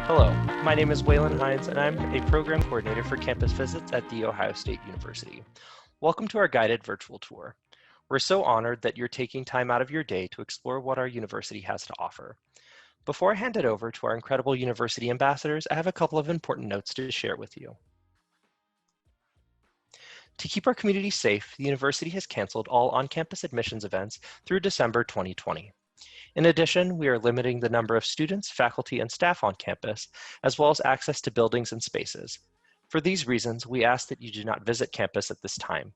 Hello, my name is Waylon Hines, and I'm a program coordinator for campus visits at The Ohio State University. Welcome to our guided virtual tour. We're so honored that you're taking time out of your day to explore what our university has to offer. Before I hand it over to our incredible university ambassadors, I have a couple of important notes to share with you. To keep our community safe, the university has canceled all on-campus admissions events through December 2020. In addition, we are limiting the number of students, faculty, and staff on campus, as well as access to buildings and spaces. For these reasons, we ask that you do not visit campus at this time.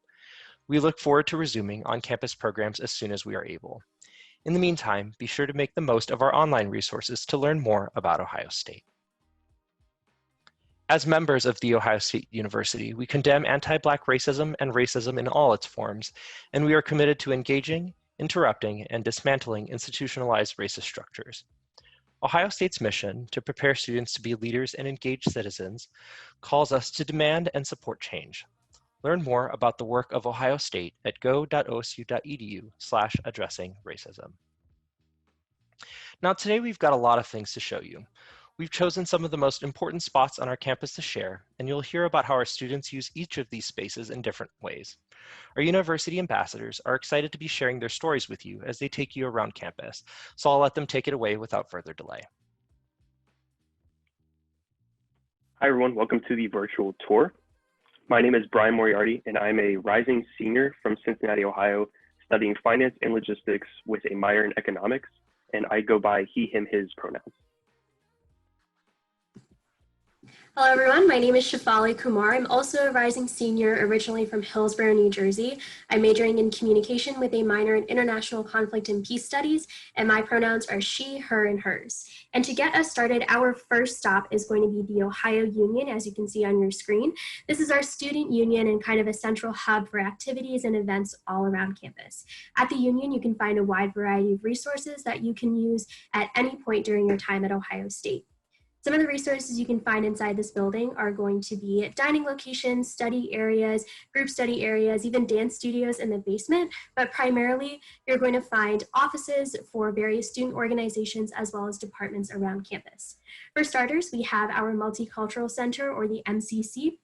We look forward to resuming on-campus programs as soon as we are able. In the meantime, be sure to make the most of our online resources to learn more about Ohio State. As members of The Ohio State University, we condemn anti-Black racism and racism in all its forms, and we are committed to engaging, interrupting, and dismantling institutionalized racist structures. Ohio State's mission to prepare students to be leaders and engaged citizens calls us to demand and support change. Learn more about the work of Ohio State at go.osu.edu/addressing racism. Now today we've got a lot of things to show you. We've chosen some of the most important spots on our campus to share, and you'll hear about how our students use each of these spaces in different ways. Our university ambassadors are excited to be sharing their stories with you as they take you around campus, so I'll let them take it away without further delay. Hi everyone, welcome to the virtual tour. My name is Brian Moriarty, and I'm a rising senior from Cincinnati, Ohio, studying finance and logistics with a minor in economics, and I go by he, him, his pronouns. Hello everyone, my name is Shafali Kumar. I'm also a rising senior originally from Hillsborough, New Jersey. I'm majoring in communication with a minor in international conflict and peace studies, and my pronouns are she, her, and hers. And to get us started, our first stop is going to be the Ohio Union, as you can see on your screen. This is our student union and kind of a central hub for activities and events all around campus. At the Union, you can find a wide variety of resources that you can use at any point during your time at Ohio State. Some of the resources you can find inside this building are going to be dining locations, study areas, group study areas, even dance studios in the basement, but primarily you're going to find offices for various student organizations as well as departments around campus. For starters, we have our Multicultural Center, or the MCC,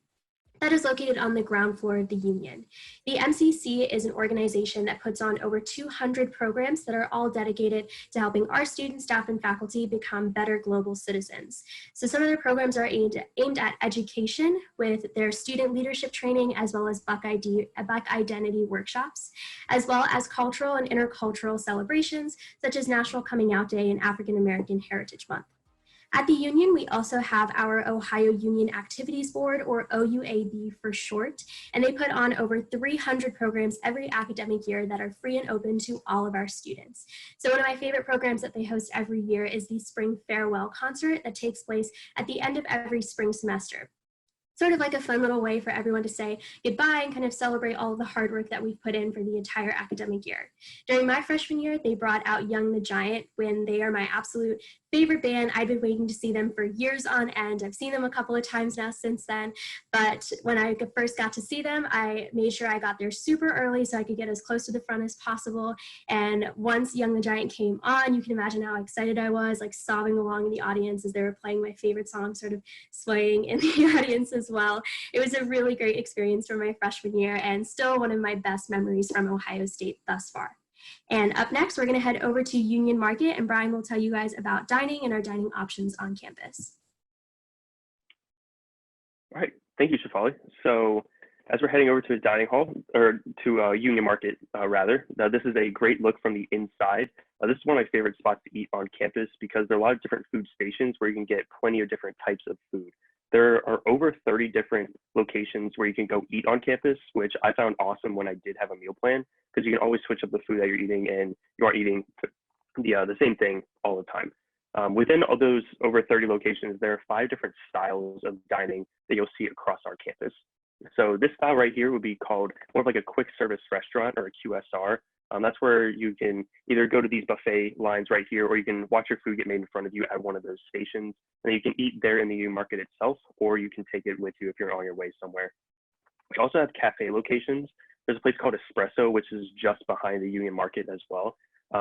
that is located on the ground floor of the Union. The MCC is an organization that puts on over 200 programs that are all dedicated to helping our students, staff, and faculty become better global citizens. So some of their programs are aimed at education with their student leadership training, as well as Buckeye identity workshops, as well as cultural and intercultural celebrations, such as National Coming Out Day and African American Heritage Month. At the Union, we also have our Ohio Union Activities Board, or OUAB for short, and they put on over 300 programs every academic year that are free and open to all of our students. So one of my favorite programs that they host every year is the Spring Farewell Concert that takes place at the end of every spring semester. Sort of like a fun little way for everyone to say goodbye and kind of celebrate all of the hard work that we've put in for the entire academic year. During my freshman year, they brought out Young the Giant, when they are my absolute favorite band. I've been waiting to see them for years on end. I've seen them a couple of times now since then, but when I first got to see them, I made sure I got there super early so I could get as close to the front as possible. And once Young the Giant came on, you can imagine how excited I was, like sobbing along in the audience as they were playing my favorite song, sort of swaying in the audience as well. It was a really great experience for my freshman year, and still one of my best memories from Ohio State thus far. And up next, we're going to head over to Union Market, and Brian will tell you guys about dining and our dining options on campus. All right, thank you, Shafali. So as we're heading over to the dining hall, or to Union Market, this is a great look from the inside. This is one of my favorite spots to eat on campus because there are a lot of different food stations where you can get plenty of different types of food. There are over 30 different locations where you can go eat on campus, which I found awesome when I did have a meal plan, because you can always switch up the food that you're eating, and you aren't eating the same thing all the time. Within all those over 30 locations, there are 5 different styles of dining that you'll see across our campus. So this style right here would be called more of like a quick service restaurant, or a QSR. That's where you can either go to these buffet lines right here, or you can watch your food get made in front of you at one of those stations. And you can eat there in the Union Market itself, or you can take it with you if you're on your way somewhere. We also have cafe locations. There's a place called Espresso, which is just behind the Union Market as well.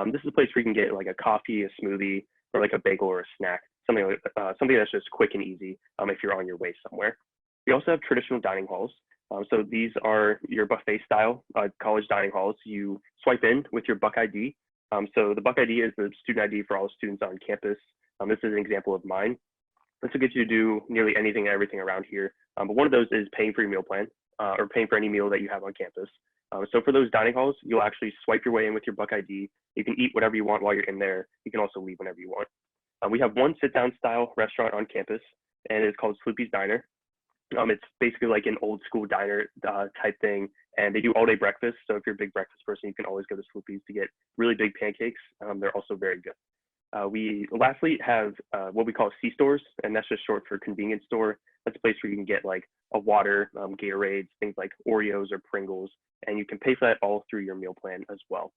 This is a place where you can get like a coffee, a smoothie, or like a bagel or a snack. something that's just quick and easy if you're on your way somewhere. We also have traditional dining halls. So these are your buffet style college dining halls. You swipe in with your Buckeye ID. So the Buckeye ID is the student ID for all students on campus. This is an example of mine. This will get you to do nearly anything and everything around here. But one of those is paying for your meal plan or paying for any meal that you have on campus. So for those dining halls, you'll actually swipe your way in with your Buckeye ID. You can eat whatever you want while you're in there. You can also leave whenever you want. We have one sit-down style restaurant on campus, and it's called Sloopy's Diner. It's basically like an old school diner type thing, and they do all day breakfast. So if you're a big breakfast person, you can always go to Sloopy's to get really big pancakes. They're also very good. We lastly have what we call C-stores, and that's just short for convenience store. That's a place where you can get like a water, Gatorades, things like Oreos or Pringles, and you can pay for that all through your meal plan as well.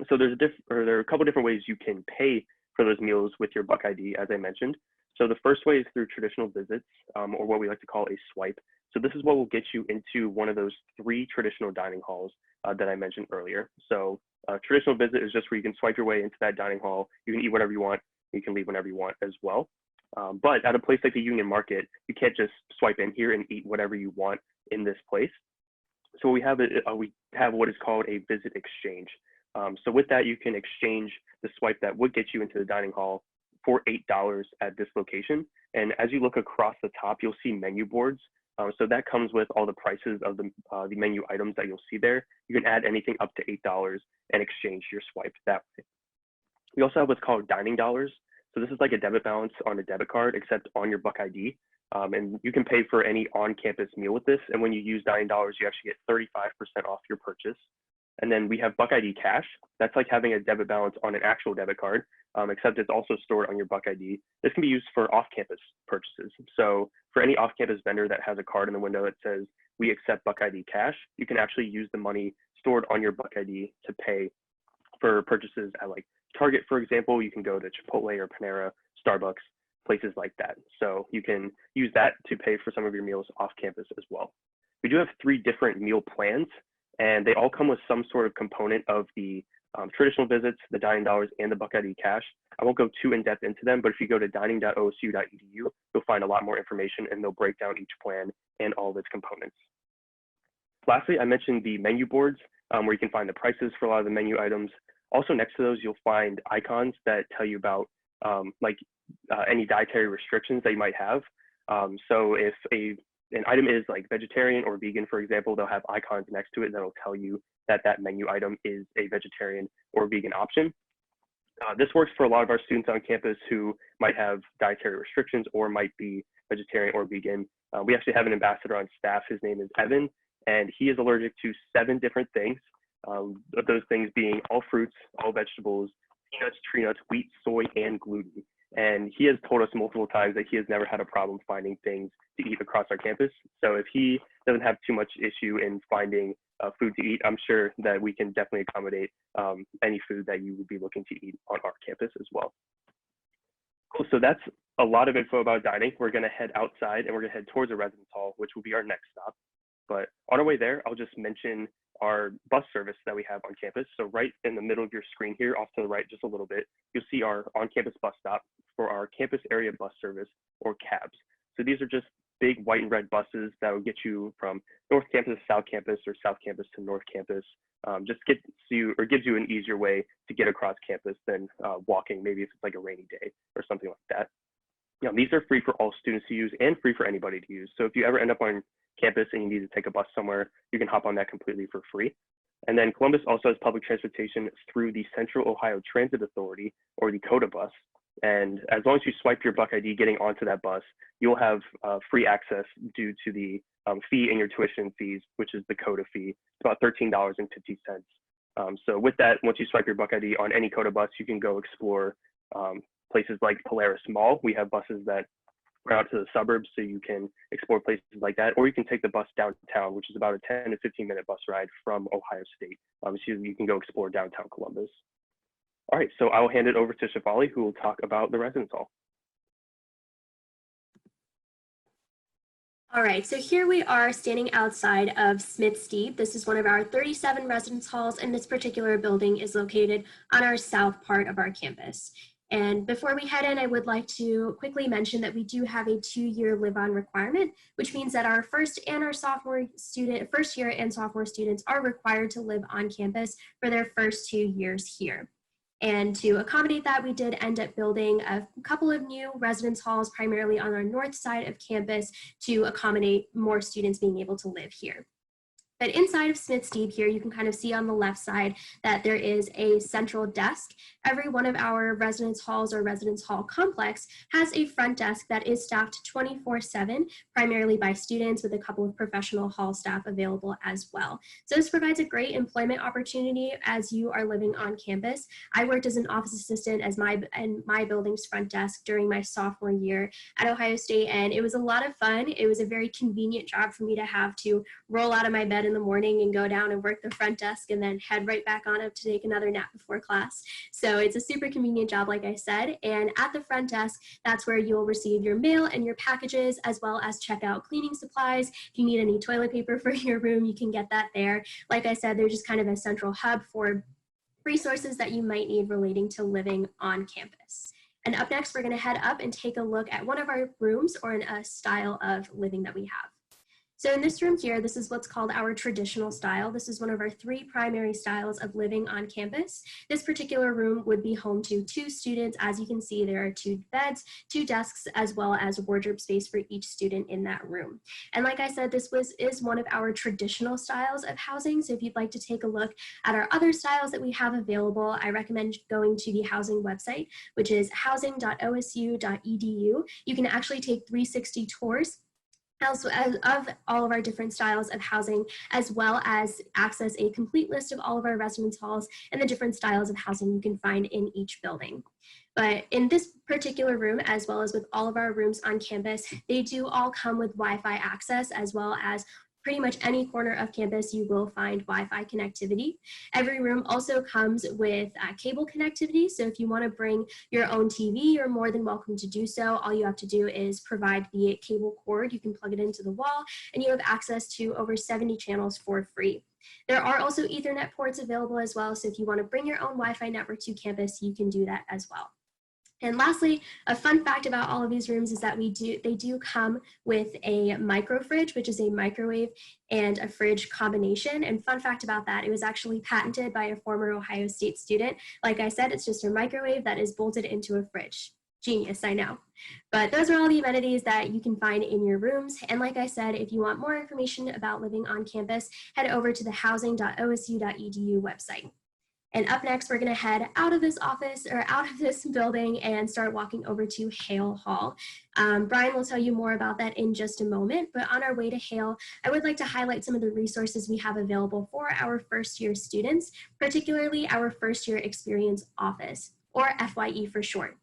So there are a couple different ways you can pay for those meals with your Buck ID, as I mentioned. So the first way is through traditional visits, or what we like to call a swipe. So this is what will get you into one of those 3 traditional dining halls that I mentioned earlier. So traditional visit is just where you can swipe your way into that dining hall. You can eat whatever you want. You can leave whenever you want as well. But at a place like the Union Market, you can't just swipe in here and eat whatever you want in this place. So we have what is called a visit exchange. So with that, you can exchange the swipe that would get you into the dining hall for $8 at this location. And as you look across the top, you'll see menu boards. So that comes with all the prices of the menu items that you'll see there. You can add anything up to $8 and exchange your swipe that way. We also have what's called dining dollars. So this is like a debit balance on a debit card, except on your Buck ID. And you can pay for any on-campus meal with this. And when you use dining dollars, you actually get 35% off your purchase. And then we have Buck ID Cash. That's like having a debit balance on an actual debit card, except it's also stored on your Buck ID. This can be used for off-campus purchases. So for any off-campus vendor that has a card in the window that says, we accept Buck ID Cash, you can actually use the money stored on your Buck ID to pay for purchases at like Target, for example. You can go to Chipotle or Panera, Starbucks, places like that. So you can use that to pay for some of your meals off campus as well. We do have 3 different meal plans, and they all come with some sort of component of the traditional visits, the dining dollars, and the Buck ID Cash. I won't go too in depth into them, but if you go to dining.osu.edu, you'll find a lot more information, and they'll break down each plan and all of its components. Lastly, I mentioned the menu boards, where you can find the prices for a lot of the menu items. Also next to those, you'll find icons that tell you about any dietary restrictions that you might have. So if an item is like vegetarian or vegan, for example, they'll have icons next to it that'll tell you that that menu item is a vegetarian or vegan option. This works for a lot of our students on campus who might have dietary restrictions or might be vegetarian or vegan. We actually have an ambassador on staff. His name is Evan, and he is allergic to 7 different things. Those things being all fruits, all vegetables, peanuts, tree nuts, wheat, soy, and gluten. And he has told us multiple times that he has never had a problem finding things to eat across our campus. So if he doesn't have too much issue in finding food to eat, I'm sure that we can definitely accommodate any food that you would be looking to eat on our campus as well. Cool, so that's a lot of info about dining. We're gonna head outside and we're gonna head towards the residence hall, which will be our next stop. But on our way there, I'll just mention our bus service that we have on campus. So right in the middle of your screen here, off to the right just a little bit, you'll see our on-campus bus stop for our campus area bus service, or cabs. So these are just big white and red buses that will get you from North Campus to South Campus, or South Campus to North Campus. Just gives you an easier way to get across campus than walking, maybe if it's like a rainy day or something like that. These are free for all students to use and free for anybody to use. So if you ever end up on campus and you need to take a bus somewhere, you can hop on that completely for free. And then Columbus also has public transportation through the Central Ohio Transit Authority, or the COTA bus. And as long as you swipe your Buck ID getting onto that bus, you'll have free access due to the fee in your tuition fees, which is the COTA fee. It's about $13.50. So with that, once you swipe your Buck ID on any COTA bus, you can go explore places like Polaris Mall. We have buses that are out to the suburbs, so you can explore places like that, or you can take the bus downtown, which is about a 10 to 15-minute bus ride from Ohio State. So you can go explore downtown Columbus. All right, so I will hand it over to Shafali, who will talk about the residence hall. All right, so here we are standing outside of Smith-Steed. This is one of our 37 residence halls, and this particular building is located on our south part of our campus. And before we head in, I would like to quickly mention that we do have a 2-year live-on requirement, which means that our first year and sophomore students are required to live on campus for their first 2 years here. And to accommodate that, we did end up building a couple of new residence halls, primarily on our north side of campus, to accommodate more students being able to live here. But inside of Smith's Deep here, you can kind of see on the left side that there is a central desk. Every one of our residence halls or residence hall complex has a front desk that is staffed 24/7, primarily by students, with a couple of professional hall staff available as well. So this provides a great employment opportunity as you are living on campus. I worked as an office assistant in my building's front desk during my sophomore year at Ohio State, and it was a lot of fun. It was a very convenient job for me to have to roll out of my bed in the morning and go down and work the front desk and then head right back on up to take another nap before class. So it's a super convenient job, like I said. And at the front desk, that's where you'll receive your mail and your packages, as well as check out cleaning supplies. If you need any toilet paper for your room, you can get that there. Like I said, they're just kind of a central hub for resources that you might need relating to living on campus. And up next, we're going to head up and take a look at one of our rooms, or a style of living that we have. So in this room here, this is what's called our traditional style. This is one of our 3 primary styles of living on campus. This particular room would be home to 2 students. As you can see, there are 2 beds, 2 desks, as well as wardrobe space for each student in that room. And like I said, this is one of our traditional styles of housing. So if you'd like to take a look at our other styles that we have available, I recommend going to the housing website, which is housing.osu.edu. You can actually take 360 tours of all of our different styles of housing, as well as access a complete list of all of our residence halls and the different styles of housing you can find in each building. But in this particular room, as well as with all of our rooms on campus, they do all come with Wi-Fi access, as well as pretty much any corner of campus, you will find Wi-Fi connectivity. Every room also comes with cable connectivity. So if you want to bring your own TV, you're more than welcome to do so. All you have to do is provide the cable cord. You can plug it into the wall, and you have access to over 70 channels for free. There are also Ethernet ports available as well. So if you want to bring your own Wi-Fi network to campus, you can do that as well. And lastly, a fun fact about all of these rooms is that they do come with a micro fridge, which is a microwave and a fridge combination. And fun fact about that, it was actually patented by a former Ohio State student. Like I said, it's just a microwave that is bolted into a fridge. Genius, I know. But those are all the amenities that you can find in your rooms. And like I said, if you want more information about living on campus, head over to the housing.osu.edu website. And up next, we're going to head out of this office, or out of this building, and start walking over to Hale Hall. Brian will tell you more about that in just a moment, but on our way to Hale, I would like to highlight some of the resources we have available for our first-year students, particularly our first-year experience office, or FYE for short.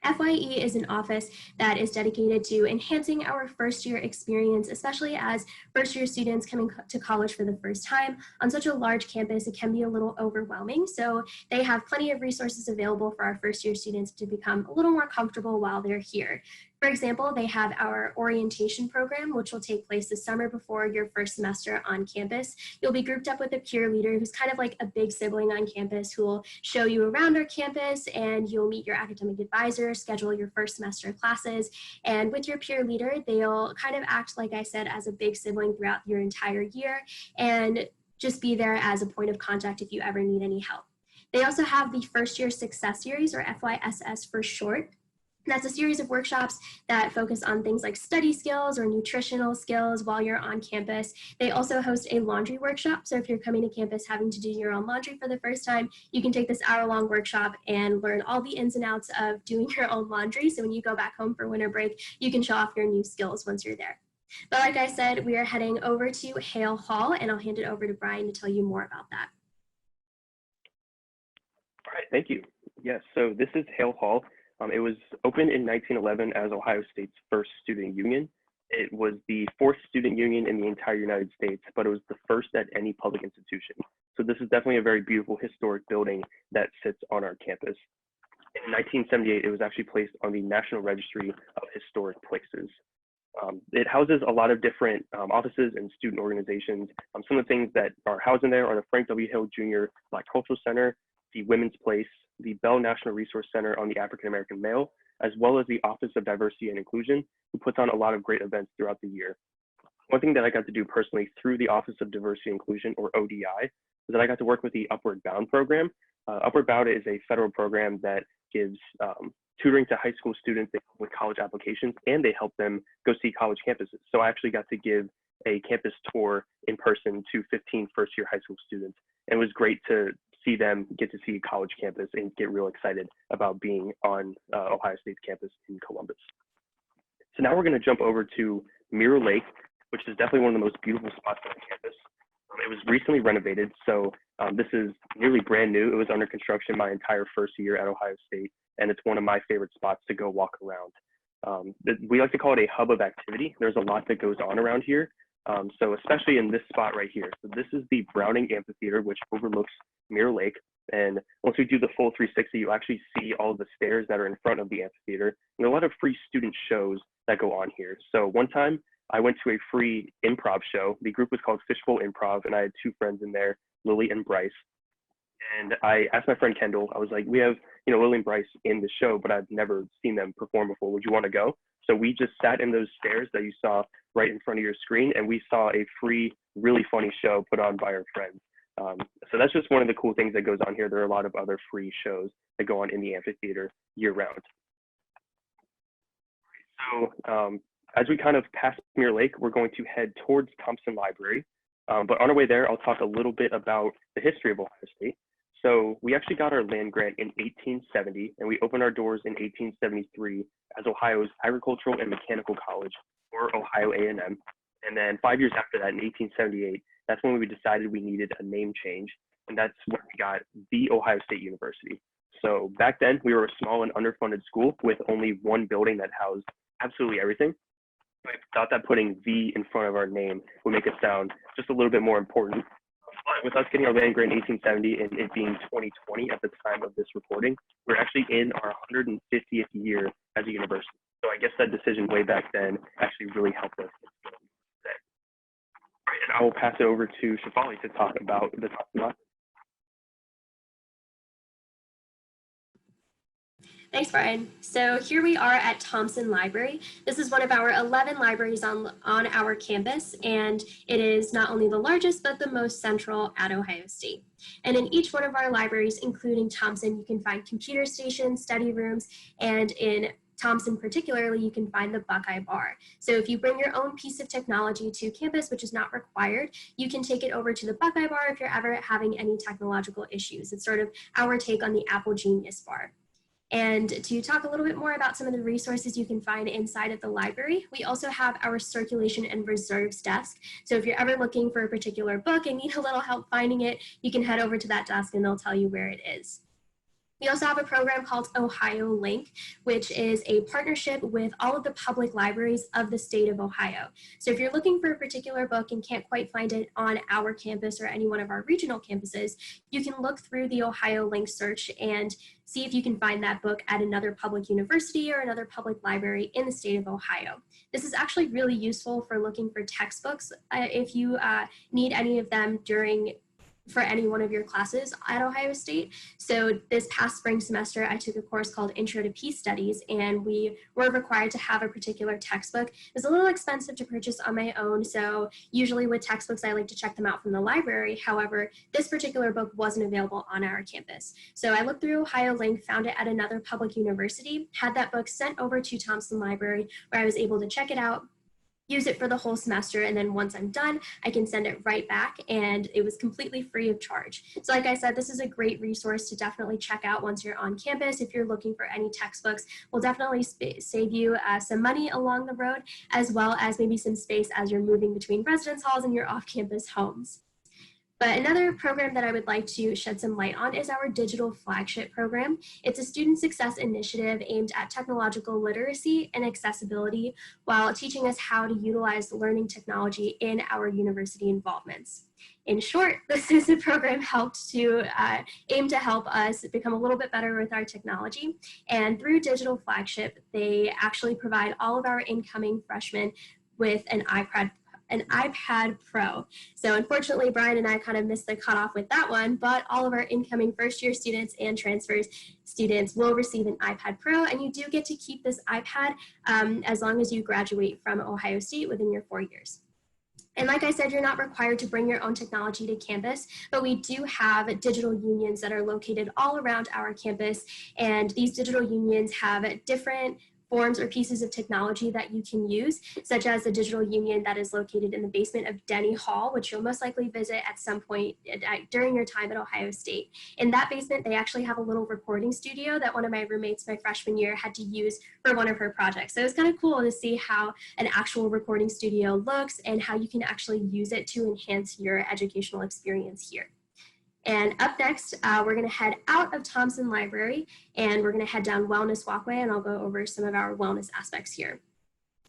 FYE is an office that is dedicated to enhancing our first year experience, especially as first year students coming to college for the first time. On such a large campus, it can be a little overwhelming. So they have plenty of resources available for our first year students to become a little more comfortable while they're here. For example, they have our orientation program, which will take place the summer before your first semester on campus. You'll be grouped up with a peer leader who's kind of like a big sibling on campus, who will show you around our campus, and you'll meet your academic advisor, schedule your first semester classes. And with your peer leader, they'll kind of act, like I said, as a big sibling throughout your entire year, and just be there as a point of contact if you ever need any help. They also have the First Year Success Series, or FYSS for short. That's a series of workshops that focus on things like study skills or nutritional skills while you're on campus. They also host a laundry workshop. So if you're coming to campus having to do your own laundry for the first time, you can take this hour-long workshop and learn all the ins and outs of doing your own laundry. So when you go back home for winter break, you can show off your new skills once you're there. But like I said, we are heading over to Hale Hall, and I'll hand it over to Brian to tell you more about that. All right, thank you. Yes, so this is Hale Hall. It was opened in 1911 as Ohio State's first student union. It was the 4th student union in the entire United States, but it was the first at any public institution. So this is definitely a very beautiful historic building that sits on our campus. In 1978, it was actually placed on the National Registry of Historic Places. It houses a lot of different offices and student organizations. Some of the things that are housed in there are the Frank W. Hill Jr. Black Cultural Center, the Women's Place, the Bell National Resource Center on the African American Male, as well as the Office of Diversity and Inclusion, who puts on a lot of great events throughout the year. One thing that I got to do personally through the Office of Diversity and Inclusion, or ODI, is that I got to work with the Upward Bound program. Upward Bound is a federal program that gives tutoring to high school students with college applications, and they help them go see college campuses. So I actually got to give a campus tour in person to 15 first-year high school students. And it was great to see them get to see a college campus and get real excited about being on Ohio State's campus in Columbus. So now we're going to jump over to Mirror Lake, which is definitely one of the most beautiful spots on campus. It was recently renovated, so this is nearly brand new. It was under construction my entire first year at Ohio State, and it's one of my favorite spots to go walk around. We like to call it a hub of activity. There's a lot that goes on around here. So especially in this spot right here. So this is the Browning Amphitheater, which overlooks Mirror Lake. And once we do the full 360, you actually see all the stairs that are in front of the amphitheater. And there are a lot of free student shows that go on here. So one time I went to a free improv show. The group was called Fishbowl Improv, and I had two friends in there, Lily and Bryce. And I asked my friend Kendall, I was like, we have, Lily and Bryce in the show, but I've never seen them perform before. Would you want to go? So we just sat in those stairs that you saw right in front of your screen, and we saw a free, really funny show put on by our friends. So that's just one of the cool things that goes on here. There are a lot of other free shows that go on in the amphitheater year round. So as we kind of pass Mirror Lake, we're going to head towards Thompson Library. But on our way there, I'll talk a little bit about the history of Ohio State. So we actually got our land grant in 1870, and we opened our doors in 1873 as Ohio's Agricultural and Mechanical College, or Ohio A&M. And then 5 years after that, in 1878, that's when we decided we needed a name change, and that's when we got the Ohio State University. So back then, we were a small and underfunded school with only one building that housed absolutely everything. I thought that putting the in front of our name would make it sound just a little bit more important. But with us getting our land grant in 1870 and it being 2020 at the time of this recording, we're actually in our 150th year as a university. So I guess that decision way back then actually really helped us. All right, and I will pass it over to Shafali to talk about the Thompson Library. Thanks, Brian. So here we are at Thompson Library. This is one of our 11 libraries on our campus, and it is not only the largest, but the most central at Ohio State. And in each one of our libraries, including Thompson, you can find computer stations, study rooms, and in Thompson particularly, you can find the Buckeye bar. So if you bring your own piece of technology to campus, which is not required, you can take it over to the Buckeye bar if you're ever having any technological issues. It's sort of our take on the Apple Genius bar. And to talk a little bit more about some of the resources you can find inside of the library, we also have our circulation and reserves desk. So if you're ever looking for a particular book and need a little help finding it, you can head over to that desk and they'll tell you where it is. We also have a program called Ohio Link, which is a partnership with all of the public libraries of the state of Ohio. So if you're looking for a particular book and can't quite find it on our campus or any one of our regional campuses, you can look through the Ohio Link search and see if you can find that book at another public university or another public library in the state of Ohio. This is actually really useful for looking for textbooks if you need any of them for any one of your classes at Ohio State. So this past spring semester, I took a course called Intro to Peace Studies, and we were required to have a particular textbook. It was a little expensive to purchase on my own, so usually with textbooks, I like to check them out from the library. However, this particular book wasn't available on our campus. So I looked through Ohio Link, found it at another public university, had that book sent over to Thompson Library, where I was able to check it out, use it for the whole semester, and then once I'm done, I can send it right back, and it was completely free of charge. So like I said, this is a great resource to definitely check out once you're on campus. If you're looking for any textbooks, will definitely save you some money along the road, as well as maybe some space as you're moving between residence halls and your off-campus homes. But another program that I would like to shed some light on is our digital flagship program. It's a student success initiative aimed at technological literacy and accessibility while teaching us how to utilize learning technology in our university involvements. In short, this is a program aimed to help us become a little bit better with our technology. And through Digital Flagship, they actually provide all of our incoming freshmen with an an iPad Pro. So unfortunately, Brian and I kind of missed the cutoff with that one, but all of our incoming first-year students and transfers students will receive an iPad Pro, and you do get to keep this iPad as long as you graduate from Ohio State within your 4 years. And like I said, you're not required to bring your own technology to campus, but we do have digital unions that are located all around our campus. And these digital unions have different forms or pieces of technology that you can use, such as the digital union that is located in the basement of Denny Hall, which you'll most likely visit at some point during your time at Ohio State. In that basement, they actually have a little recording studio that one of my roommates my freshman year had to use for one of her projects. So it was kind of cool to see how an actual recording studio looks and how you can actually use it to enhance your educational experience here. And up next, we're going to head out of Thompson Library, and we're going to head down Wellness Walkway, and I'll go over some of our wellness aspects here.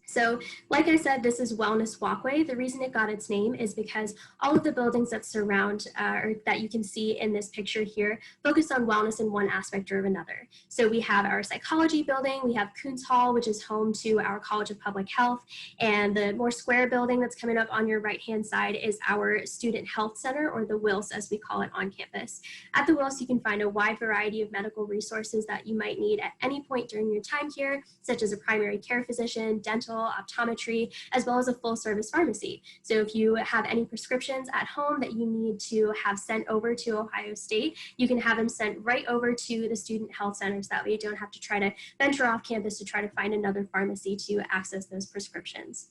So like I said, this is Wellness Walkway. The reason it got its name is because all of the buildings that surround or that you can see in this picture here focus on wellness in one aspect or another. So we have our psychology building, we have Kuntz Hall, which is home to our College of Public Health, and the more square building that's coming up on your right-hand side is our Student Health Center, or the WILS as we call it on campus. At the WILS, you can find a wide variety of medical resources that you might need at any point during your time here, such as a primary care physician, dental, optometry, as well as a full service pharmacy. So if you have any prescriptions at home that you need to have sent over to Ohio State, you can have them sent right over to the student health centers. That way you don't have to try to venture off campus to try to find another pharmacy to access those prescriptions.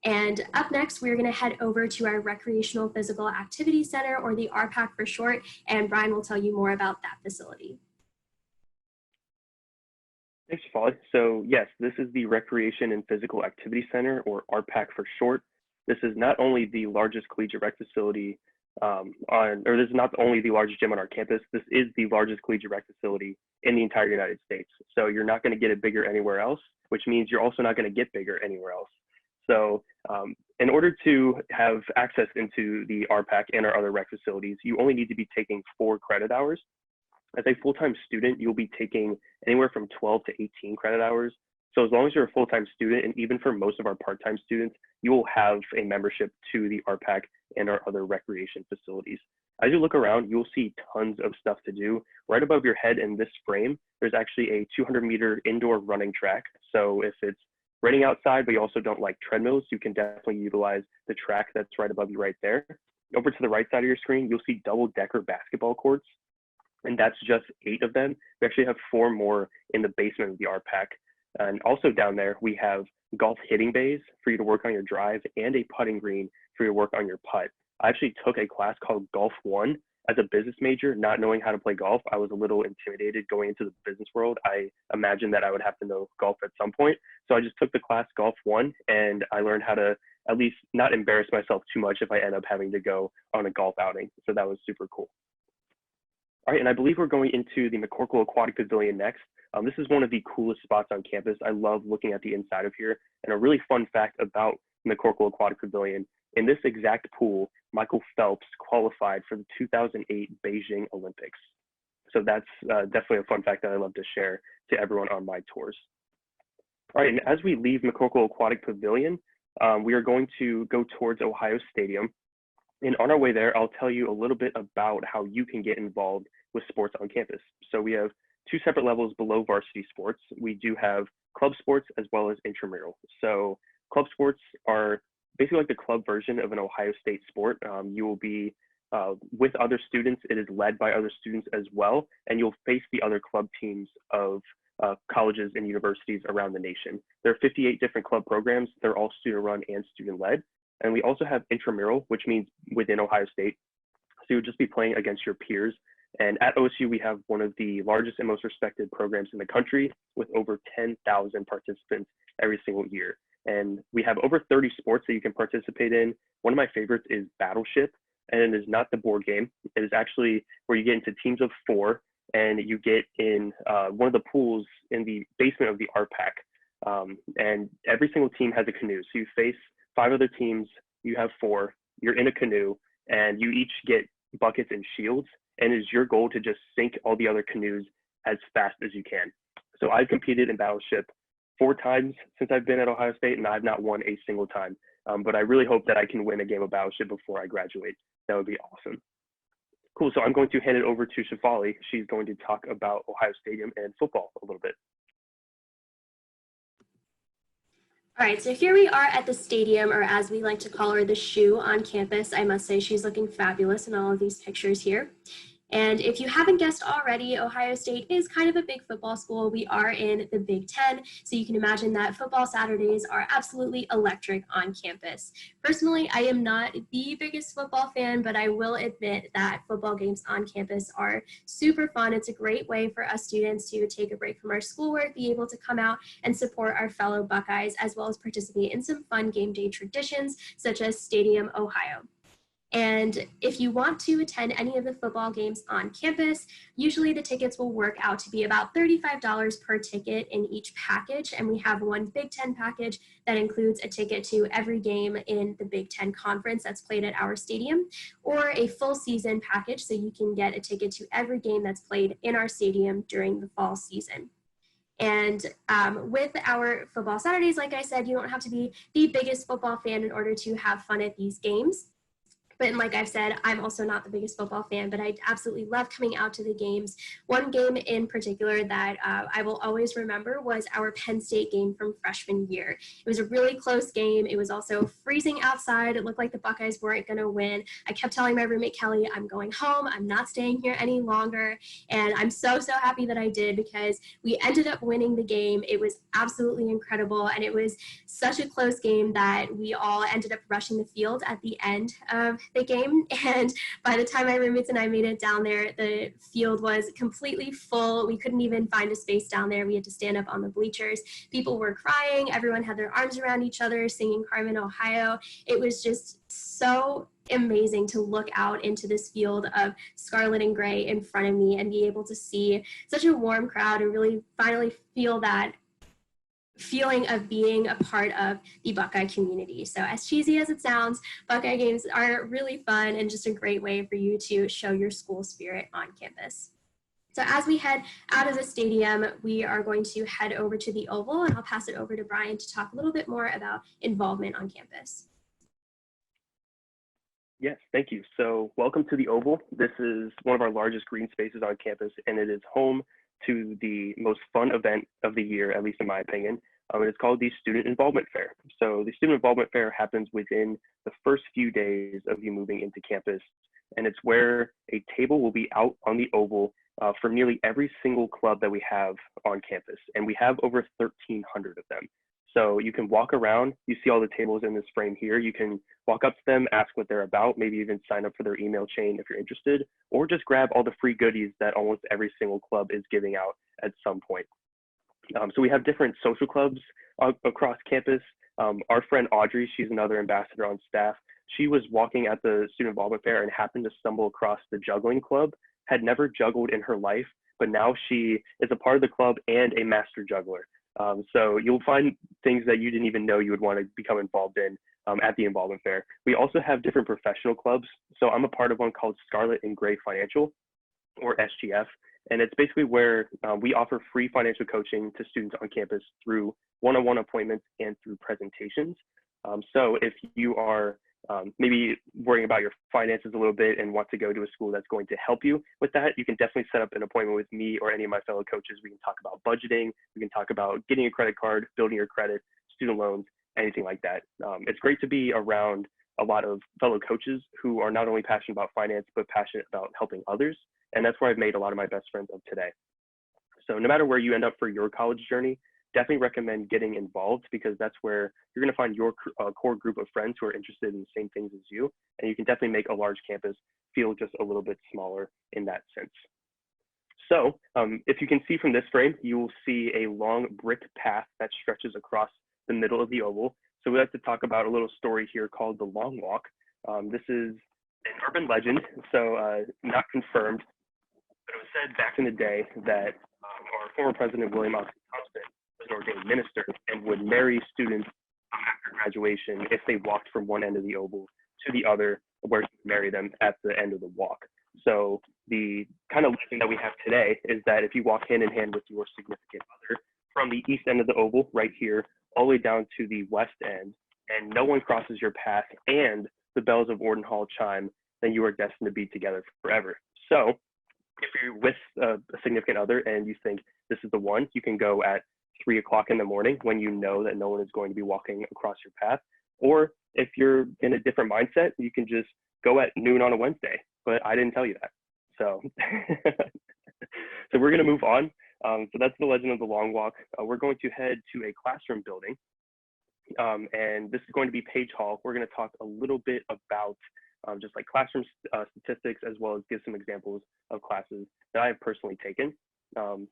And up next, we're going to head over to our Recreational Physical Activity Center, or the RPAC for short, and Brian will tell you more about that facility. Thanks, Shafali. So yes, this is the Recreation and Physical Activity Center, or RPAC for short. This is not only the largest collegiate rec facility this is not only the largest gym on our campus, this is the largest collegiate rec facility in the entire United States. So you're not going to get it bigger anywhere else, which means you're also not going to get bigger anywhere else. So in order to have access into the RPAC and our other rec facilities, you only need to be taking 4 credit hours. As a full-time student, you'll be taking anywhere from 12 to 18 credit hours. So as long as you're a full-time student, and even for most of our part-time students, you will have a membership to the RPAC and our other recreation facilities. As you look around, you'll see tons of stuff to do. Right above your head in this frame, there's actually a 200-meter indoor running track. So if it's raining outside, but you also don't like treadmills, you can definitely utilize the track that's right above you right there. Over to the right side of your screen, you'll see double-decker basketball courts, and that's just 8 of them. We actually have 4 more in the basement of the RPAC. And also down there, we have golf hitting bays for you to work on your drive, and a putting green for you to work on your putt. I actually took a class called Golf 1 as a business major, not knowing how to play golf. I was a little intimidated going into the business world. I imagined that I would have to know golf at some point. So I just took the class Golf 1, and I learned how to at least not embarrass myself too much if I end up having to go on a golf outing. So that was super cool. All right, and I believe we're going into the McCorkle Aquatic Pavilion next. This is one of the coolest spots on campus. I love looking at the inside of here. And a really fun fact about McCorkle Aquatic Pavilion, in this exact pool, Michael Phelps qualified for the 2008 Beijing Olympics. So that's definitely a fun fact that I love to share to everyone on my tours. All right, and as we leave McCorkle Aquatic Pavilion, we are going to go towards Ohio Stadium. And on our way there, I'll tell you a little bit about how you can get involved with sports on campus. So we have 2 separate levels below varsity sports. We do have club sports as well as intramural. So club sports are basically like the club version of an Ohio State sport. You will be with other students. It is led by other students as well, and you'll face the other club teams of colleges and universities around the nation. There are 58 different club programs. They're all student-run and student-led. And we also have intramural, which means within Ohio State. So you would just be playing against your peers. And at OSU, we have one of the largest and most respected programs in the country, with over 10,000 participants every single year. And we have over 30 sports that you can participate in. One of my favorites is Battleship, and it is not the board game. It is actually where you get into teams of 4, and you get in one of the pools in the basement of the RPAC. And every single team has a canoe. So you face 5 other teams, you have 4, you're in a canoe, and you each get buckets and shields, and it is your goal to just sink all the other canoes as fast as you can. So I've competed in Battleship 4 times since I've been at Ohio State, and I've not won a single time. But I really hope that I can win a game of Battleship before I graduate. That would be awesome. Cool. So I'm going to hand it over to Shafali. She's going to talk about Ohio Stadium and football a little bit. All right, so here we are at the stadium, or as we like to call her, the shoe on campus. I must say she's looking fabulous in all of these pictures here. And if you haven't guessed already, Ohio State is kind of a big football school. We are in the Big Ten, so you can imagine that football Saturdays are absolutely electric on campus. Personally, I am not the biggest football fan, but I will admit that football games on campus are super fun. It's a great way for us students to take a break from our schoolwork, be able to come out and support our fellow Buckeyes, as well as participate in some fun game day traditions, such as Stadium Ohio. And if you want to attend any of the football games on campus, usually the tickets will work out to be about $35 per ticket in each package. And we have one Big Ten package that includes a ticket to every game in the Big Ten Conference that's played at our stadium, or a full season package, so you can get a ticket to every game that's played in our stadium during the fall season. And with our football Saturdays, like I said, you don't have to be the biggest football fan in order to have fun at these games. But like I've said, I'm also not the biggest football fan, but I absolutely love coming out to the games. One game in particular that I will always remember was our Penn State game from freshman year. It was a really close game. It was also freezing outside. It looked like the Buckeyes weren't going to win. I kept telling my roommate, Kelly, I'm going home. I'm not staying here any longer. And I'm so happy that I did, because we ended up winning the game. It was absolutely incredible. And it was such a close game that we all ended up rushing the field at the end of the game, and by the time my roommates and I made it down there, the field was completely full. We couldn't even find a space down there. We had to stand up on the bleachers. People were crying. Everyone had their arms around each other singing Carmen, Ohio. It was just so amazing to look out into this field of scarlet and gray in front of me and be able to see such a warm crowd and really finally feel that feeling of being a part of the Buckeye community. So as cheesy as it sounds, Buckeye games are really fun and just a great way for you to show your school spirit on campus. So as we head out of the stadium, we are going to head over to the Oval, and I'll pass it over to Brian to talk a little bit more about involvement on campus. Yes, thank you. So welcome to the Oval. This is one of our largest green spaces on campus, and it is home to the most fun event of the year, at least in my opinion. It's called the Student Involvement Fair. So the Student Involvement Fair happens within the first few days of you moving into campus, and it's where a table will be out on the Oval for nearly every single club that we have on campus, and we have over 1,300 of them. So you can walk around, you see all the tables in this frame here. You can walk up to them, ask what they're about, maybe even sign up for their email chain if you're interested, or just grab all the free goodies that almost every single club is giving out at some point. So we have different social clubs across campus. Our friend Audrey, she's another ambassador on staff. She was walking at the Student Involvement Fair and happened to stumble across the juggling club, had never juggled in her life, but now she is a part of the club and a master juggler. So you'll find things that you didn't even know you would want to become involved in at the Involvement Fair. We also have different professional clubs. So I'm a part of one called Scarlet and Gray Financial, or SGF. And it's basically where we offer free financial coaching to students on campus through one-on-one appointments and through presentations. So if you are maybe worrying about your finances a little bit and want to go to a school that's going to help you with that, you can definitely set up an appointment with me or any of my fellow coaches. We can talk about budgeting. We can talk about getting a credit card, building your credit, student loans, anything like that. It's great to be around a lot of fellow coaches who are not only passionate about finance, but passionate about helping others. And that's where I've made a lot of my best friends of today. So no matter where you end up for your college journey, definitely recommend getting involved, because that's where you're going to find your core group of friends who are interested in the same things as you. And you can definitely make a large campus feel just a little bit smaller in that sense. So if you can see from this frame, you will see a long brick path that stretches across the middle of the Oval. So we like to talk about a little story here called the Long Walk. This is an urban legend, so not confirmed, but it was said back in the day that our former president, William Thompson, was an ordained minister and would marry students after graduation if they walked from one end of the Oval to the other, where he would marry them at the end of the walk. So the kind of legend that we have today is that if you walk hand in hand with your significant other from from the east end of the oval right here all the way down to the west end, and no one crosses your path and the bells of Orden Hall chime, then you are destined to be together forever. So if you're with a significant other and you think this is the one, you can go at 3 o'clock in the morning when you know that no one is going to be walking across your path. Or if you're in a different mindset, you can just go at noon on a Wednesday, but I didn't tell you that. So, so we're gonna move on. So that's the legend of the long walk. We're going to head to a classroom building. And this is going to be Page Hall. We're gonna talk a little bit about just like classroom statistics, as well as give some examples of classes that I have personally taken.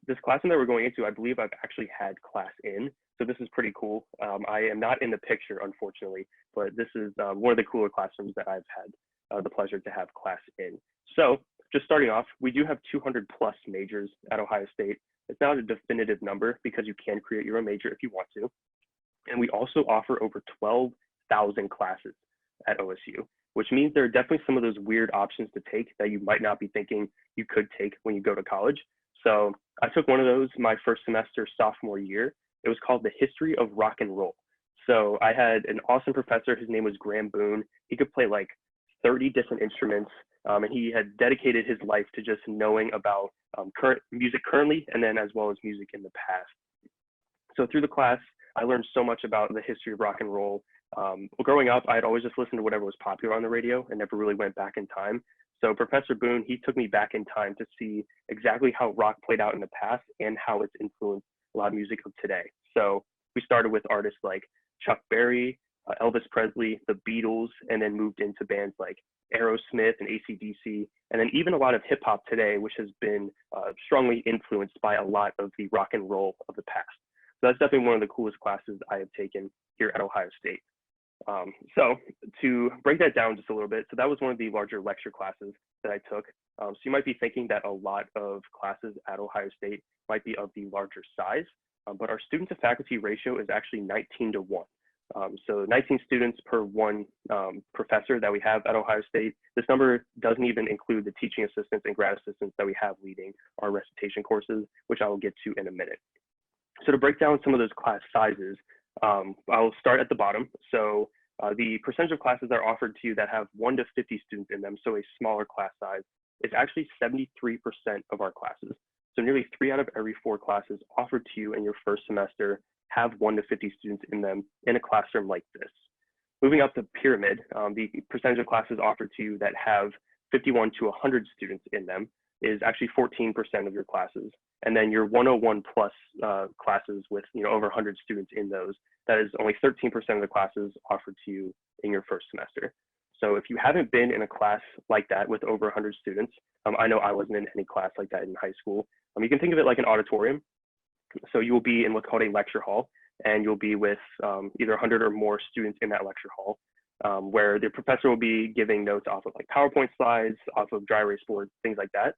This classroom that we're going into, I believe I've actually had class in, so this is pretty cool. I am not in the picture, unfortunately, but this is one of the cooler classrooms that I've had the pleasure to have class in. So just starting off, we do have 200 plus majors at Ohio State. It's not a definitive number because you can create your own major if you want to. And we also offer over 12,000 classes at OSU, which means there are definitely some of those weird options to take that you might not be thinking you could take when you go to college. So I took one of those my first semester sophomore year. It was called the History of Rock and Roll. So I had an awesome professor. His name was Graham Boone. He could play like 30 different instruments, and he had dedicated his life to just knowing about current music currently, and then as well as music in the past. So through the class, I learned so much about the history of rock and roll. Well, growing up, I had always just listened to whatever was popular on the radio and never really went back in time. So Professor Boone, he took me back in time to see exactly how rock played out in the past and how it's influenced a lot of music of today. So we started with artists like Chuck Berry, Elvis Presley, the Beatles, and then moved into bands like Aerosmith and AC/DC, and then even a lot of hip hop today, which has been strongly influenced by a lot of the rock and roll of the past. So that's definitely one of the coolest classes I have taken here at Ohio State. So to break that down just a little bit, so that was one of the larger lecture classes that I took. So you might be thinking that a lot of classes at Ohio State might be of the larger size, but our student to faculty ratio is actually 19 to 1. So 19 students per one professor that we have at Ohio State. This number doesn't even include the teaching assistants and grad assistants that we have leading our recitation courses, which I will get to in a minute. So to break down some of those class sizes, I'll start at the bottom. So the percentage of classes that are offered to you that have 1 to 50 students in them, so a smaller class size, is actually 73% of our classes. So nearly 3 out of every 4 classes offered to you in your first semester have 1 to 50 students in them in a classroom like this. Moving up the pyramid, the percentage of classes offered to you that have 51 to 100 students in them is actually 14% of your classes. And then your 101 plus classes with over 100 students in those, that is only 13% of the classes offered to you in your first semester. So if you haven't been in a class like that with over 100 students, I know I wasn't in any class like that in high school. You can think of it like an auditorium. So you will be in what's called a lecture hall, and you'll be with either 100 or more students in that lecture hall, where the professor will be giving notes off of like PowerPoint slides, off of dry erase boards, things like that.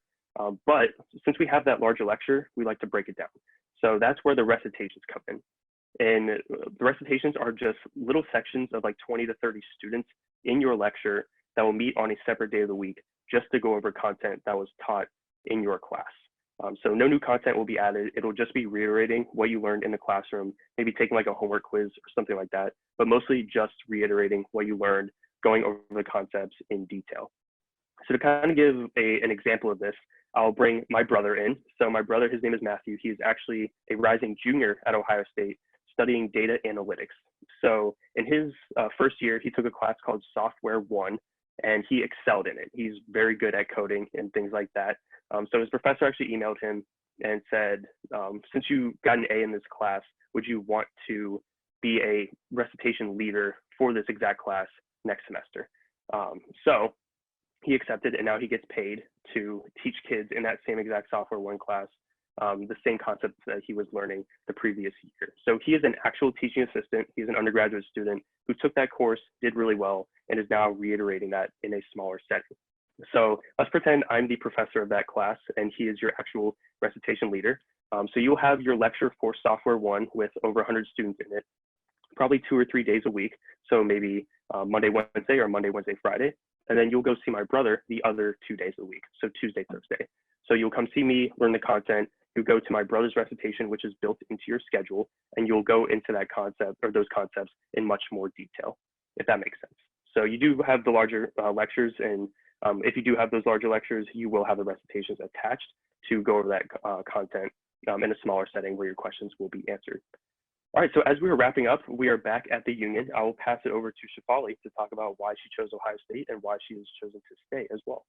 But since we have that larger lecture, we like to break it down. So that's where the recitations come in. And the recitations are just little sections of like 20 to 30 students in your lecture that will meet on a separate day of the week just to go over content that was taught in your class. So no new content will be added. It'll just be reiterating what you learned in the classroom, maybe taking like a homework quiz or something like that, but mostly just reiterating what you learned, going over the concepts in detail. So to kind of give an example of this, I'll bring my brother in. So my brother, his name is Matthew. He's actually a rising junior at Ohio State studying data analytics. So in his first year, he took a class called Software 1, and he excelled in it. He's very good at coding and things like that. So his professor actually emailed him and said, since you got an A in this class, would you want to be a recitation leader for this exact class next semester? So he accepted, and now he gets paid to teach kids in that same exact Software 1 class, the same concepts that he was learning the previous year. So he is an actual teaching assistant. He's an undergraduate student who took that course, did really well, and is now reiterating that in a smaller setting. So let's pretend I'm the professor of that class and he is your actual recitation leader. So you'll have your lecture for Software 1 with over 100 students in it, probably 2 or 3 days a week. So maybe Monday, Wednesday, or Monday, Wednesday, Friday. And then you'll go see my brother the other 2 days a week, so Tuesday, Thursday. So you'll come see me, learn the content, you go to my brother's recitation, which is built into your schedule, and you'll go into that concept or those concepts in much more detail, if that makes sense. So you do have the larger lectures, and if you do have those larger lectures, you will have the recitations attached to go over that content in a smaller setting where your questions will be answered. All right, so as we are wrapping up, we are back at the Union. I will pass it over to Shefali to talk about why she chose Ohio State and why she has chosen to stay as well.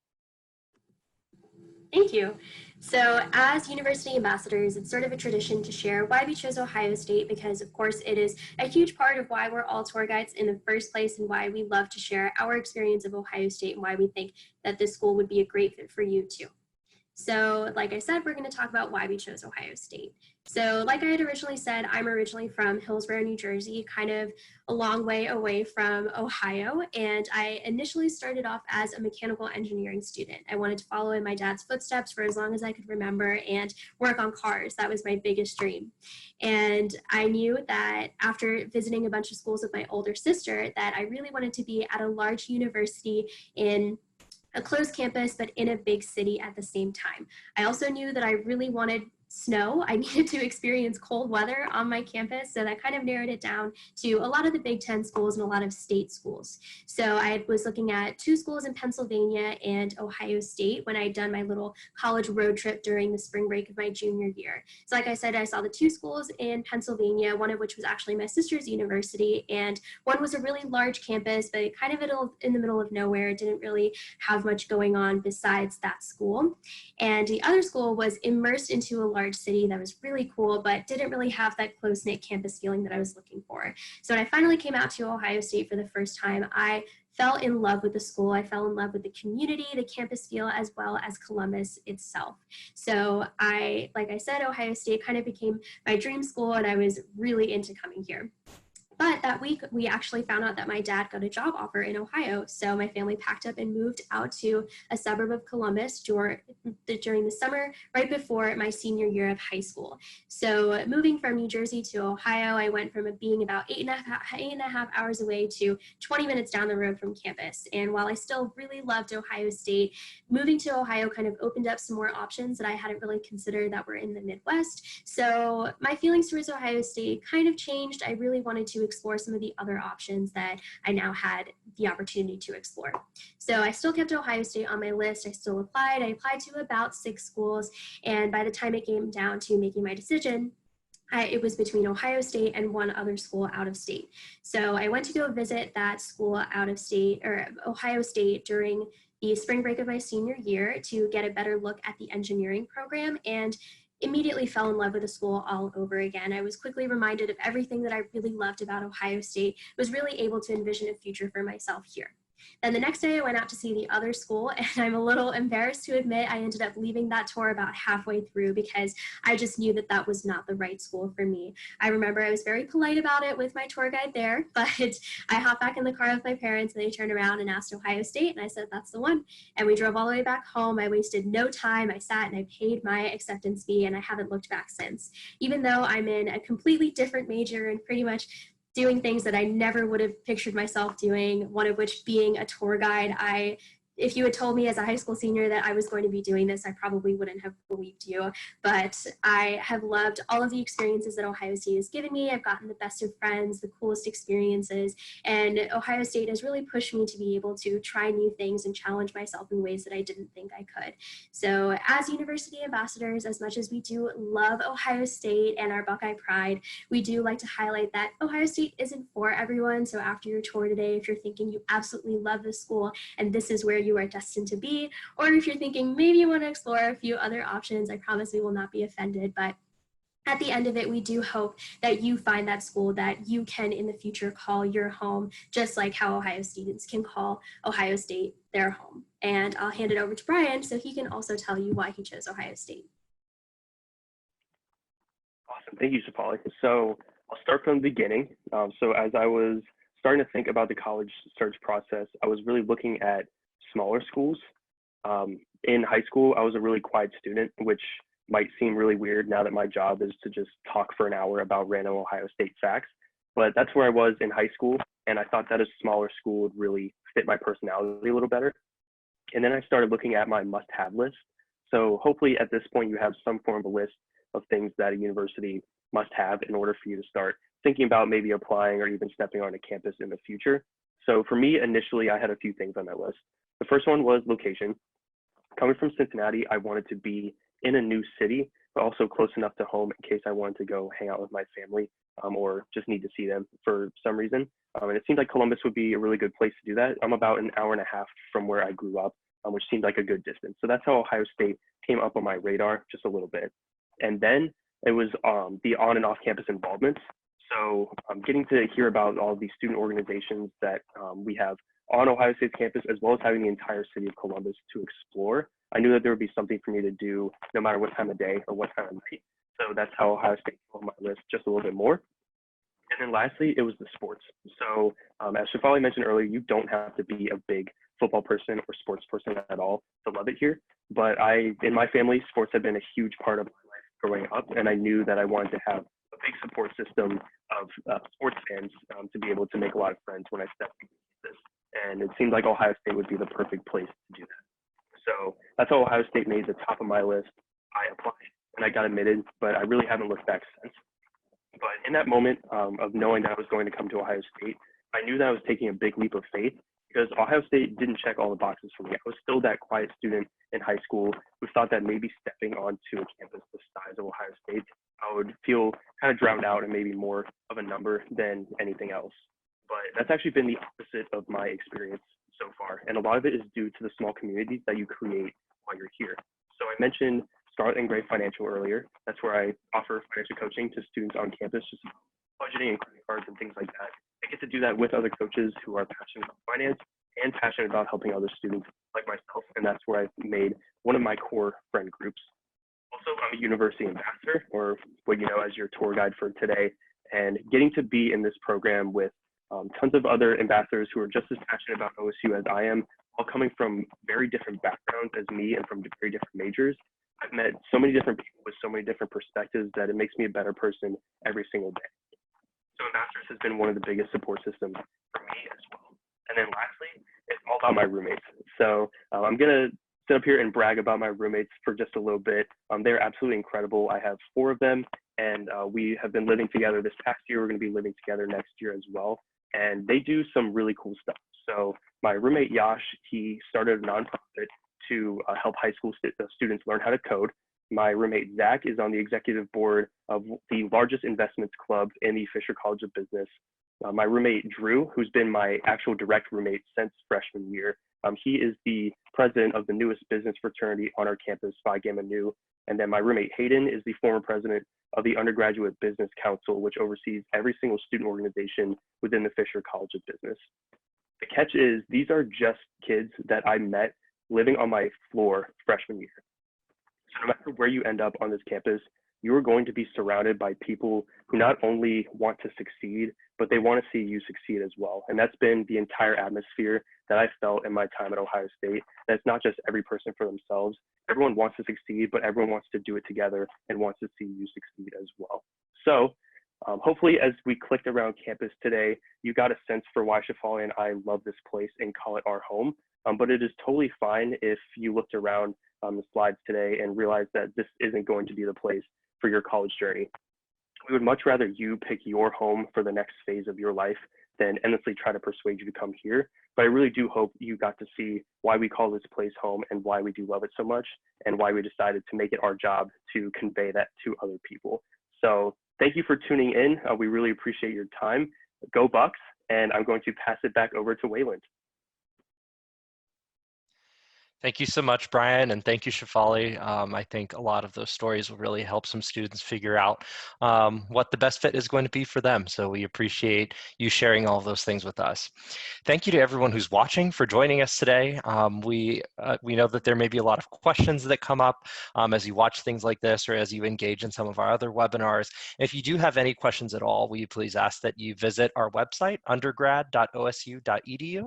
Thank you. So as university ambassadors, it's sort of a tradition to share why we chose Ohio State because, of course, it is a huge part of why we're all tour guides in the first place and why we love to share our experience of Ohio State and why we think that this school would be a great fit for you too. So like I said, we're going to talk about why we chose Ohio State. So like I had originally said, I'm originally from Hillsborough, New Jersey, kind of a long way away from Ohio. And I initially started off as a mechanical engineering student. I wanted to follow in my dad's footsteps for as long as I could remember and work on cars. That was my biggest dream. And I knew that after visiting a bunch of schools with my older sister, that I really wanted to be at a large university in a closed campus, but in a big city at the same time. I also knew that I really wanted snow. I needed to experience cold weather on my campus, so that kind of narrowed it down to a lot of the Big Ten schools and a lot of state schools. So I was looking at 2 schools in Pennsylvania and Ohio State when I'd done my little college road trip during the spring break of my junior year. So like I said, I saw the 2 schools in Pennsylvania, one of which was actually my sister's university, and one was a really large campus, but kind of in the middle of nowhere. It didn't really have much going on besides that school. And the other school was immersed into a large city that was really cool, but didn't really have that close-knit campus feeling that I was looking for. So when I finally came out to Ohio State for the first time, I fell in love with the school. I fell in love with the community, the campus feel, as well as Columbus itself. So like I said, Ohio State kind of became my dream school, and I was really into coming here. But that week, we actually found out that my dad got a job offer in Ohio. So my family packed up and moved out to a suburb of Columbus during the summer, right before my senior year of high school. So moving from New Jersey to Ohio, I went from being about 8.5 hours away to 20 minutes down the road from campus. And while I still really loved Ohio State, moving to Ohio kind of opened up some more options that I hadn't really considered that were in the Midwest. So my feelings towards Ohio State kind of changed. I really wanted to explore some of the other options that I now had the opportunity to explore. So I still kept Ohio State on my list. I still applied. I applied to about 6 schools. And by the time it came down to making my decision, it was between Ohio State and one other school out of state. So I went to go visit that school out of state, or Ohio State, during the spring break of my senior year to get a better look at the engineering program, and immediately fell in love with the school all over again. I was quickly reminded of everything that I really loved about Ohio State, was really able to envision a future for myself here. Then the next day I went out to see the other school, and I'm a little embarrassed to admit I ended up leaving that tour about halfway through because I just knew that that was not the right school for me. I remember I was very polite about it with my tour guide there, but I hopped back in the car with my parents and they turned around and asked Ohio State, and I said, that's the one. And we drove all the way back home. I wasted no time. I sat and I paid my acceptance fee, and I haven't looked back since. Even though I'm in a completely different major and pretty much doing things that I never would have pictured myself doing, one of which being a tour guide. If you had told me as a high school senior that I was going to be doing this, I probably wouldn't have believed you. But I have loved all of the experiences that Ohio State has given me. I've gotten the best of friends, the coolest experiences, and Ohio State has really pushed me to be able to try new things and challenge myself in ways that I didn't think I could. So as university ambassadors, as much as we do love Ohio State and our Buckeye pride, we do like to highlight that Ohio State isn't for everyone. So after your tour today, if you're thinking you absolutely love this school and this is where you are destined to be, or if you're thinking maybe you want to explore a few other options, I promise we will not be offended. But at the end of it, we do hope that you find that school that you can in the future call your home, just like how Ohio students can call Ohio State their home. And I'll hand it over to Brian so he can also tell you why he chose Ohio State. Awesome. Thank you, Shefali. So I'll start from the beginning. So as I was starting to think about the college search process, I was really looking at smaller schools. In high school, I was a really quiet student, which might seem really weird now that my job is to just talk for an hour about random Ohio State facts. But that's where I was in high school, and I thought that a smaller school would really fit my personality a little better. And then I started looking at my must-have list. So hopefully at this point you have some form of a list of things that a university must have in order for you to start thinking about maybe applying or even stepping on a campus in the future. So for me, initially, I had a few things on my list. The first one was location. Coming from Cincinnati, I wanted to be in a new city, but also close enough to home in case I wanted to go hang out with my family or just need to see them for some reason. And it seemed like Columbus would be a really good place to do that. I'm about an hour and a half from where I grew up, which seemed like a good distance. So that's how Ohio State came up on my radar just a little bit. And then it was the on and off campus involvements. So getting to hear about all these student organizations that we have on Ohio State's campus, as well as having the entire city of Columbus to explore, I knew that there would be something for me to do no matter what time of day or what time of night. So that's how Ohio State came on my list just a little bit more. And then lastly, it was the sports. So as Shafali mentioned earlier, you don't have to be a big football person or sports person at all to love it here. But in my family, sports have been a huge part of my life growing up. And I knew that I wanted to have a big support system of sports fans to be able to make a lot of friends when I stepped into this. And it seemed like Ohio State would be the perfect place to do that. So that's how Ohio State made the top of my list. I applied and I got admitted, but I really haven't looked back since. But in that moment of knowing that I was going to come to Ohio State, I knew that I was taking a big leap of faith because Ohio State didn't check all the boxes for me. I was still that quiet student in high school who thought that maybe stepping onto a campus the size of Ohio State, I would feel kind of drowned out and maybe more of a number than anything else. But that's actually been the opposite of my experience so far. And a lot of it is due to the small communities that you create while you're here. So I mentioned Scarlet and Gray Financial earlier. That's where I offer financial coaching to students on campus, just budgeting and credit cards and things like that. I get to do that with other coaches who are passionate about finance and passionate about helping other students like myself. And that's where I've made one of my core friend groups. Also, I'm a university ambassador, or what you know as your tour guide for today. And getting to be in this program with tons of other ambassadors who are just as passionate about OSU as I am, all coming from very different backgrounds as me and from very different majors. I've met so many different people with so many different perspectives that it makes me a better person every single day. So Ambassadors has been one of the biggest support systems for me as well. And then lastly, it's all about my roommates. So I'm going to sit up here and brag about my roommates for just a little bit. They're absolutely incredible. I have 4 of them, and we have been living together this past year. We're going to be living together next year as well. And they do some really cool stuff. So my roommate Yash, he started a nonprofit to help high school students learn how to code. My roommate Zach is on the executive board of the largest investments club in the Fisher College of Business. My roommate Drew, who's been my actual direct roommate since freshman year, he is the president of the newest business fraternity on our campus, Phi Gamma Nu. And then my roommate Hayden is the former president of the Undergraduate Business Council, which oversees every single student organization within the Fisher College of Business. The catch is these are just kids that I met living on my floor freshman year. So no matter where you end up on this campus, you are going to be surrounded by people who not only want to succeed, but they want to see you succeed as well. And that's been the entire atmosphere that I felt in my time at Ohio State. That's not just every person for themselves. Everyone wants to succeed, but everyone wants to do it together and wants to see you succeed as well. So hopefully as we clicked around campus today, you got a sense for why Shafali and I love this place and call it our home. But it is totally fine if you looked around the slides today and realized that this isn't going to be the place for your college journey. We would much rather you pick your home for the next phase of your life than endlessly try to persuade you to come here. But I really do hope you got to see why we call this place home and why we do love it so much and why we decided to make it our job to convey that to other people. So thank you for tuning in. We really appreciate your time. Go Bucks, and I'm going to pass it back over to Wayland. Thank you so much, Brian, and thank you, Shafali. I think a lot of those stories will really help some students figure out what the best fit is going to be for them. So we appreciate you sharing all of those things with us. Thank you to everyone who's watching for joining us today. We know that there may be a lot of questions that come up as you watch things like this or as you engage in some of our other webinars. If you do have any questions at all, we please ask that you visit our website, undergrad.osu.edu,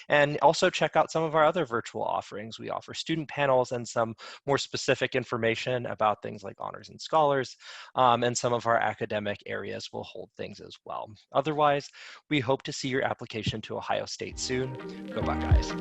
and also check out some of our other virtual offerings. We offer student panels and some more specific information about things like honors and scholars, and some of our academic areas will hold things as well. Otherwise, we hope to see your application to Ohio State soon. Go Buckeyes.